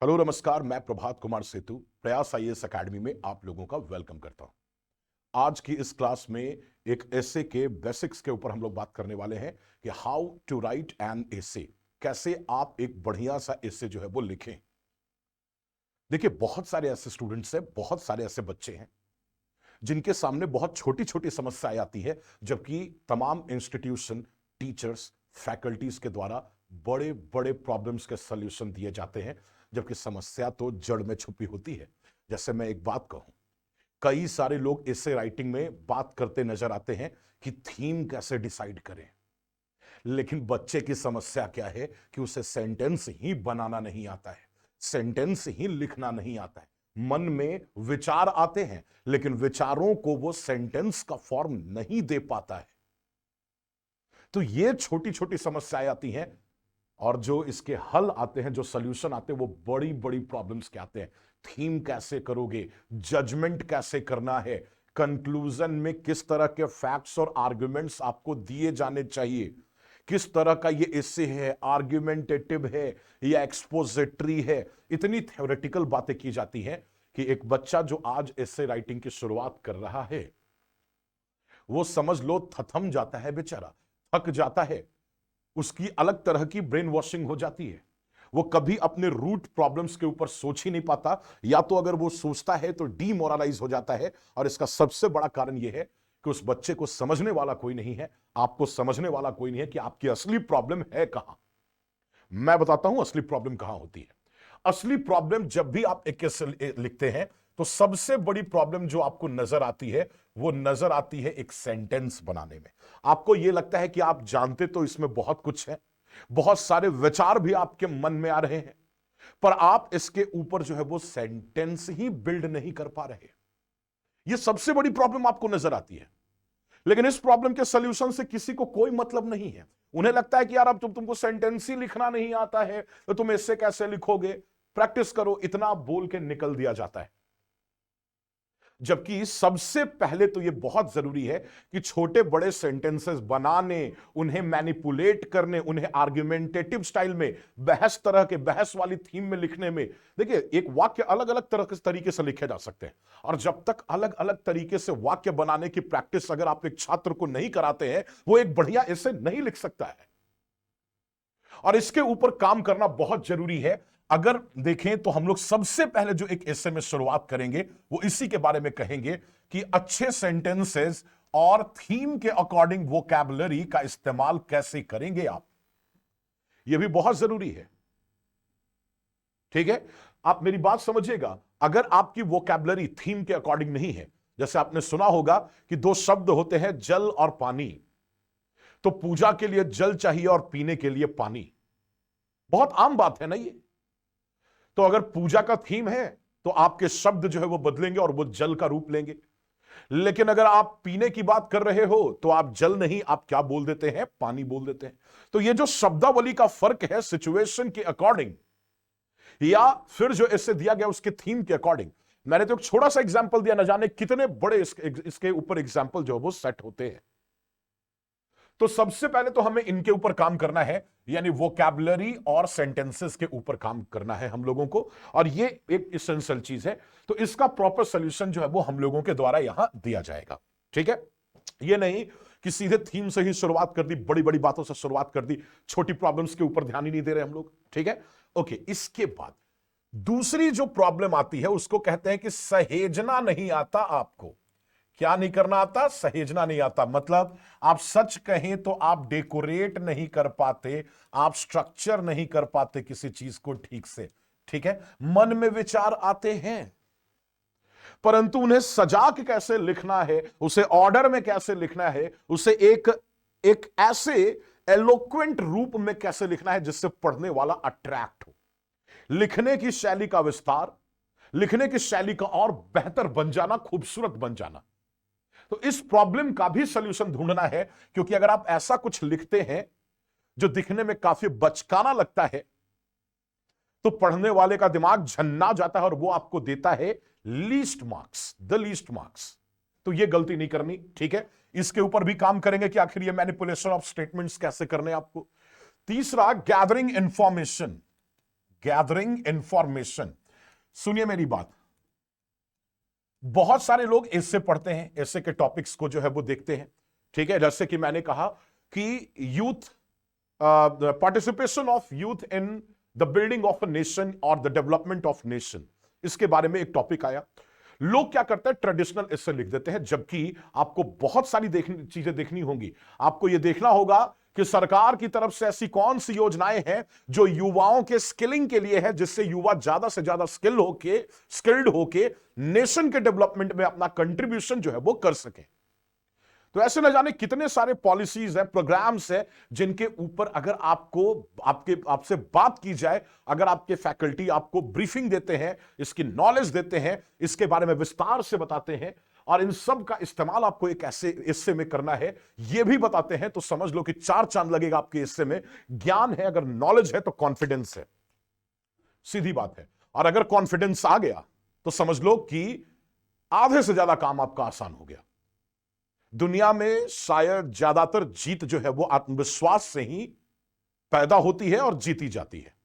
Hello नमस्कार। मैं प्रभात कुमार सेतु प्रयास आईएएस एकेडमी में आप लोगों का वेलकम करता हूं। आज की इस क्लास में एक एसे के बेसिक्स के ऊपर हम लोग बात करने वाले हैं कि how to write an essay, कैसे आप एक बढ़िया सा एसे जो है वो लिखें। देखिए, बहुत सारे ऐसे स्टूडेंट्स हैं, बहुत सारे ऐसे बच्चे हैं जिनके सामने बहुत छोटी छोटी समस्याएं आती है, जबकि तमाम इंस्टीट्यूशन, टीचर्स, फैकल्टीज के द्वारा बड़े बड़े प्रॉब्लम्स के सॉल्यूशन दिए जाते हैं, जबकि समस्या तो जड़ में छुपी होती है। जैसे मैं एक बात कहूं, कई सारे लोग इससे राइटिंग में बात करते नजर आते हैं कि थीम कैसे डिसाइड करें, लेकिन बच्चे की समस्या क्या है कि उसे सेंटेंस ही बनाना नहीं आता है, सेंटेंस ही लिखना नहीं आता है। मन में विचार आते हैं, लेकिन विचारों को वो सेंटेंस का फॉर्म नहीं दे पाता है। तो ये छोटी छोटी समस्याएं आती हैं, और जो इसके हल आते हैं, जो सॉल्यूशन आते हैं, वो बड़ी बड़ी प्रॉब्लम्स के आते हैं। थीम कैसे करोगे, जजमेंट कैसे करना है, कंक्लूजन में किस तरह के फैक्ट्स और आर्गुमेंट्स आपको दिए जाने चाहिए, किस तरह का ये एसे है, आर्ग्यूमेंटेटिव है या एक्सपोजिटरी है। इतनी थ्योरेटिकल बातें की जाती हैं कि एक बच्चा जो आज एसे राइटिंग की शुरुआत कर रहा है, वो समझ लो थथम जाता है, बेचारा थक जाता है। उसकी अलग तरह की ब्रेन वॉशिंग हो जाती है। वो कभी अपने रूट प्रॉब्लम्स के ऊपर सोच ही नहीं पाता, या तो अगर वो सोचता है तो डीमोरलाइज हो जाता है। और इसका सबसे बड़ा कारण यह है कि उस बच्चे को समझने वाला कोई नहीं है, आपको समझने वाला कोई नहीं है कि आपकी असली प्रॉब्लम है कहां। मैं बताता हूं असली प्रॉब्लम कहां होती है। असली प्रॉब्लम, जब भी आप एक लिखते हैं, तो सबसे बड़ी प्रॉब्लम जो आपको नजर आती है, वो नजर आती है एक सेंटेंस बनाने में। आपको यह लगता है कि आप जानते तो इसमें बहुत कुछ है, बहुत सारे विचार भी आपके मन में आ रहे हैं, पर आप इसके ऊपर जो है वो सेंटेंस ही बिल्ड नहीं कर पा रहे। यह सबसे बड़ी प्रॉब्लम आपको नजर आती है। लेकिन इस प्रॉब्लम के सॉल्यूशन से किसी को कोई मतलब नहीं है। उन्हें लगता है कि यार, अब तुमको सेंटेंस ही लिखना नहीं आता है तो तुम इससे कैसे लिखोगे, प्रैक्टिस करो, इतना बोल के निकल दिया जाता है। जबकि सबसे पहले तो यह बहुत जरूरी है कि छोटे बड़े सेंटेंसेस बनाने, उन्हें मैनिपुलेट करने, उन्हें आर्ग्यूमेंटेटिव स्टाइल में, बहस तरह के, बहस वाली थीम में लिखने में, देखिए, एक वाक्य अलग अलग तरह के तरीके से लिखे जा सकते हैं। और जब तक अलग अलग तरीके से वाक्य बनाने की प्रैक्टिस अगर आप एक छात्र को नहीं कराते हैं, वो एक बढ़िया ऐसे नहीं लिख सकता है। और इसके ऊपर काम करना बहुत जरूरी है। अगर देखें तो हम लोग सबसे पहले जो एक एसे में शुरुआत करेंगे, वो इसी के बारे में कहेंगे कि अच्छे सेंटेंसेस और थीम के अकॉर्डिंग वोकैबुलरी का इस्तेमाल कैसे करेंगे आप। यह भी बहुत जरूरी है, ठीक है। आप मेरी बात समझिएगा। अगर आपकी वोकैबुलरी थीम के अकॉर्डिंग नहीं है, जैसे आपने सुना होगा कि दो शब्द होते हैं, जल और पानी। तो पूजा के लिए जल चाहिए और पीने के लिए पानी। बहुत आम बात है ना ये। तो अगर पूजा का थीम है तो आपके शब्द जो है वो बदलेंगे और वो जल का रूप लेंगे। लेकिन अगर आप पीने की बात कर रहे हो तो आप जल नहीं, आप क्या बोल देते हैं, पानी बोल देते हैं। तो ये जो शब्दावली का फर्क है, सिचुएशन के अकॉर्डिंग या फिर जो इससे दिया गया उसके थीम के अकॉर्डिंग। मैंने तो एक छोटा सा एग्जांपल दिया, न जाने कितने बड़े इसके ऊपर एग्जांपल जो है वो सेट होते हैं। तो सबसे पहले तो हमें इनके ऊपर काम करना है, यानी वोकैबुलरी और सेंटेंसेस के ऊपर काम करना है हम लोगों को। और ये एक एसेंशियल चीज है। तो इसका प्रॉपर सॉल्यूशन जो है वो हम लोगों के द्वारा यहां दिया जाएगा, ठीक है। ये नहीं कि सीधे थीम से ही शुरुआत कर दी, बड़ी बड़ी बातों से शुरुआत कर दी, छोटी प्रॉब्लम्स के ऊपर ध्यान ही नहीं दे रहे हम लोग, ठीक है। ओके, इसके बाद दूसरी जो प्रॉब्लम आती है उसको कहते हैं कि सहेजना नहीं आता आपको। क्या नहीं करना आता? सहेजना नहीं आता। मतलब आप सच कहें तो आप डेकोरेट नहीं कर पाते, आप स्ट्रक्चर नहीं कर पाते किसी चीज को ठीक से, ठीक है। मन में विचार आते हैं, परंतु उन्हें सजा के कैसे लिखना है, उसे ऑर्डर में कैसे लिखना है, उसे एक एक ऐसे एलोक्वेंट रूप में कैसे लिखना है जिससे पढ़ने वाला अट्रैक्ट हो। लिखने की शैली का विस्तार, लिखने की शैली का और बेहतर बन जाना, खूबसूरत बन जाना। तो इस प्रॉब्लम का भी सॉल्यूशन ढूंढना है, क्योंकि अगर आप ऐसा कुछ लिखते हैं जो दिखने में काफी बचकाना लगता है, तो पढ़ने वाले का दिमाग झन्ना जाता है और वो आपको देता है least marks, the least marks. तो ये गलती नहीं करनी, ठीक है। इसके ऊपर भी काम करेंगे कि आखिर ये मैनिपुलेशन ऑफ स्टेटमेंट्स कैसे करने आपको। तीसरा, गैदरिंग इंफॉर्मेशन। Gathering information. सुनिए मेरी बात, बहुत सारे लोग इससे पढ़ते हैं, ऐसे के टॉपिक्स को जो है वो देखते हैं, ठीक है। जैसे कि मैंने कहा कि youth, participation of youth in the building of a nation और द डेवलपमेंट ऑफ नेशन, इसके बारे में एक टॉपिक आया। लोग क्या करते हैं, ट्रेडिशनल इससे लिख देते हैं, जबकि आपको बहुत सारी चीजें देखनी होंगी। आपको यह देखना होगा कि सरकार की तरफ से ऐसी कौन सी योजनाएं हैं जो युवाओं के स्किलिंग के लिए है, जिससे युवा ज्यादा से ज्यादा स्किल्ड होके नेशन के डेवलपमेंट में अपना कंट्रीब्यूशन जो है वो कर सके। तो ऐसे न जाने कितने सारे पॉलिसीज हैं, प्रोग्राम्स हैं, जिनके ऊपर अगर आपसे बात की जाए, अगर आपके फैकल्टी आपको ब्रीफिंग देते हैं, इसकी नॉलेज देते हैं, इसके बारे में विस्तार से बताते हैं, और इन सब का इस्तेमाल आपको एक ऐसे हिस्से में करना है, यह भी बताते हैं, तो समझ लो कि 4 चांद लगेगा आपके हिस्से में। ज्ञान है, अगर नॉलेज है तो कॉन्फिडेंस है, सीधी बात है। और अगर कॉन्फिडेंस आ गया तो समझ लो कि आधे से ज्यादा काम आपका आसान हो गया। दुनिया में शायद ज्यादातर जीत जो है वो आत्मविश्वास से ही पैदा होती है और जीती जाती है।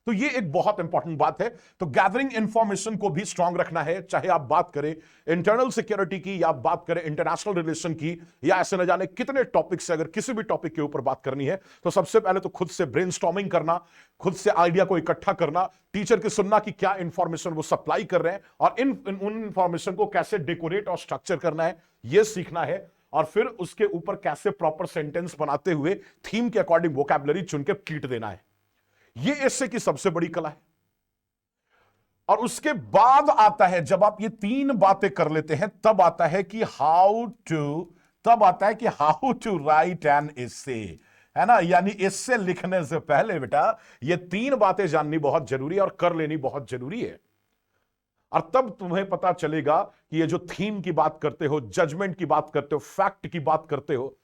तो ये एक बहुत इंपॉर्टेंट बात है। तो गैदरिंग इंफॉर्मेशन को भी स्ट्रांग रखना है, चाहे आप बात करें इंटरनल सिक्योरिटी की, या आप बात करें इंटरनेशनल रिलेशन की, या ऐसे न जाने कितने टॉपिक से अगर किसी भी टॉपिक के ऊपर बात करनी है, तो सबसे पहले तो खुद से ब्रेनस्टॉर्मिंग करना, खुद से आइडिया को इकट्ठा करना, टीचर की सुनना कि क्या इंफॉर्मेशन वो सप्लाई कर रहे हैं, और उन इंफॉर्मेशन को कैसे डेकोरेट और स्ट्रक्चर करना है, यह सीखना है। और फिर उसके ऊपर कैसे प्रॉपर सेंटेंस बनाते हुए थीम के अकॉर्डिंग वोकैबुलरी चुन के पीट देना है। ये एस्से की सबसे बड़ी कला है। और उसके बाद आता है, जब आप ये 3 बातें कर लेते हैं, तब आता है कि हाउ टू राइट एन एस्से, है ना। यानी एस्से लिखने से पहले बेटा ये 3 बातें जाननी बहुत जरूरी है और कर लेनी बहुत जरूरी है। और तब तुम्हें पता चलेगा कि ये जो थीम की बात करते हो, जजमेंट की बात करते हो, फैक्ट की बात करते हो,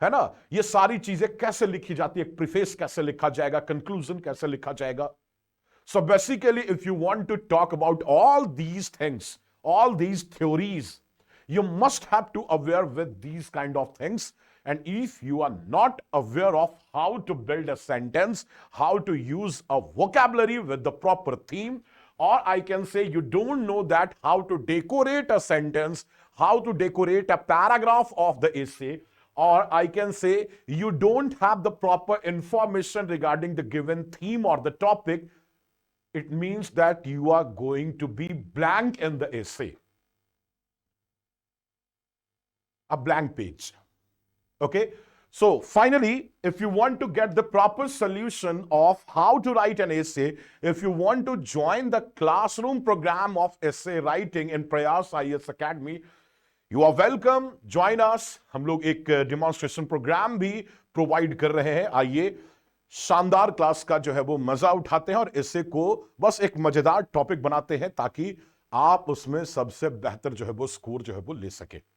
है ना, ये सारी चीजें कैसे लिखी जाती है, प्रीफेस कैसे लिखा जाएगा, कंक्लूजन कैसे लिखा जाएगा। So basically if you want to talk about all these things, all these theories, you must have to aware with these kind of things. And if you are not aware of how to build a sentence, how to use a vocabulary with the proper theme, or I can say you don't know that how to decorate a sentence, how to decorate a paragraph of the essay, or I can say you don't have the proper information regarding the given theme or the topic, it means that you are going to be blank in the essay. A blank page. Okay, so finally, if you want to get the proper solution of how to write an essay, if you want to join the classroom program of essay writing in Prayas IAS Academy, you are welcome, join us. हम लोग एक demonstration programme भी provide कर रहे हैं। आइए, शानदार class का जो है वो मजा उठाते हैं और essay को बस एक मजेदार टॉपिक बनाते हैं, ताकि आप उसमें सबसे बेहतर जो है वो स्कोर जो है वो ले सके।